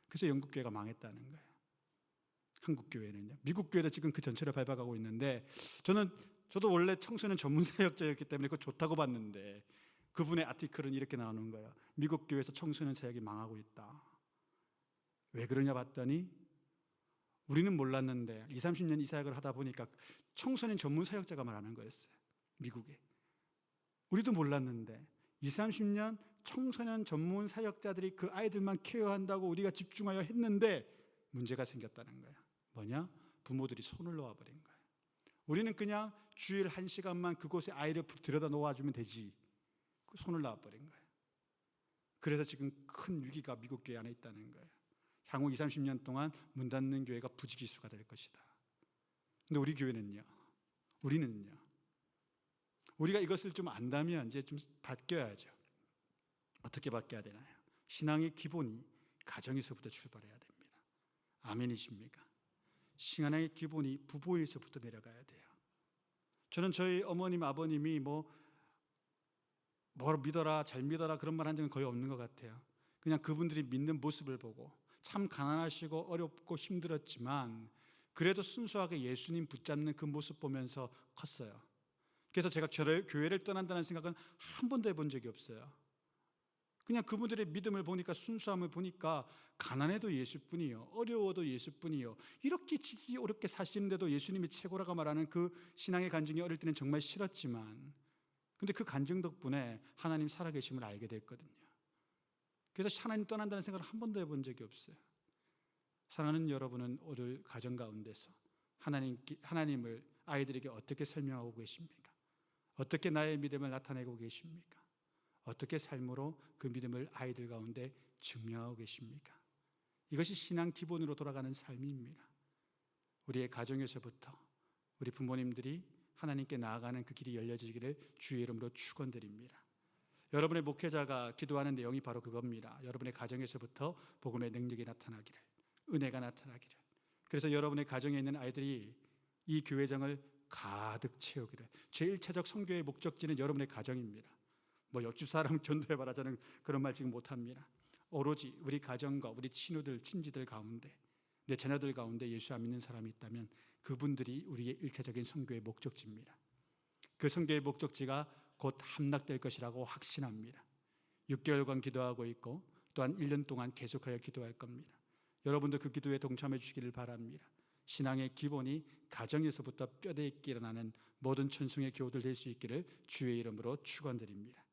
S1: 그래서 영국교회가 망했다는 거예요. 한국교회는요. 미국교회도 지금 그 전체를 밟아가고 있는데 저도 원래 청소년 전문사역자였기 때문에 그거 좋다고 봤는데 그분의 아티클은 이렇게 나오는 거예요. 미국 교회에서 청소년 사역이 망하고 있다. 왜 그러냐 봤더니 우리는 몰랐는데 20, 30년 이 사역을 하다 보니까 청소년 전문 사역자가 말하는 거였어요. 미국에. 우리도 몰랐는데 20, 30년 청소년 전문 사역자들이 그 아이들만 케어한다고 우리가 집중하여 했는데 문제가 생겼다는 거야. 뭐냐? 부모들이 손을 놓아버린 거야. 우리는 그냥 주일 1시간만 그곳에 아이를 들여다 놓아주면 되지. 그 손을 놔버린 거예요. 그래서 지금 큰 위기가 미국 교회 안에 있다는 거예요. 향후 20, 30년 동안 문 닫는 교회가 부지기수가 될 것이다. 근데 우리 교회는요. 우리가 이것을 좀 안다면 이제 좀 바뀌어야죠. 어떻게 바뀌어야 되나요? 신앙의 기본이 가정에서부터 출발해야 됩니다. 아멘이십니까? 신앙의 기본이 부부에서부터 내려가야 돼요. 저는 저희 어머님, 아버님이 뭘 믿어라, 잘 믿어라 그런 말 한 적은 거의 없는 것 같아요. 그냥 그분들이 믿는 모습을 보고 참 가난하시고 어렵고 힘들었지만 그래도 순수하게 예수님 붙잡는 그 모습 보면서 컸어요. 그래서 제가 교회를 떠난다는 생각은 한 번도 해본 적이 없어요. 그냥 그분들의 믿음을 보니까, 순수함을 보니까 가난해도 예수뿐이요, 어려워도 예수뿐이요, 이렇게 지지 어렵게 사시는데도 예수님이 최고라고 말하는 그 신앙의 간증이 어릴 때는 정말 싫었지만 근데 그 간증 덕분에 하나님 살아계심을 알게 됐거든요. 그래서 하나님 떠난다는 생각을 한 번도 해본 적이 없어요. 사랑하는 여러분은 오늘 가정 가운데서 하나님을 아이들에게 어떻게 설명하고 계십니까? 어떻게 나의 믿음을 나타내고 계십니까? 어떻게 삶으로 그 믿음을 아이들 가운데 증명하고 계십니까? 이것이 신앙 기본으로 돌아가는 삶입니다. 우리의 가정에서부터 우리 부모님들이 하나님께 나아가는 그 길이 열려지기를 주의 이름으로 축원드립니다. 여러분의 목회자가 기도하는 내용이 바로 그겁니다. 여러분의 가정에서부터 복음의 능력이 나타나기를, 은혜가 나타나기를. 그래서 여러분의 가정에 있는 아이들이 이 교회정을 가득 채우기를. 제1차적 선교의 목적지는 여러분의 가정입니다. 옆집 사람 전도해봐라, 저는 그런 말 지금 못합니다. 오로지 우리 가정과 우리 친구들, 친지들 가운데, 내 자녀들 가운데 예수 안 믿는 사람이 있다면 그분들이 우리의 1차적인 선교의 목적지입니다. 그 선교의 목적지가 곧 함락될 것이라고 확신합니다. 6개월간 기도하고 있고 또한 1년 동안 계속하여 기도할 겁니다. 여러분도 그 기도에 동참해 주시기를 바랍니다. 신앙의 기본이 가정에서부터 뼈대 있게 일어나는 모든 천성의 교우들 될 수 있기를 주의 이름으로 축원드립니다.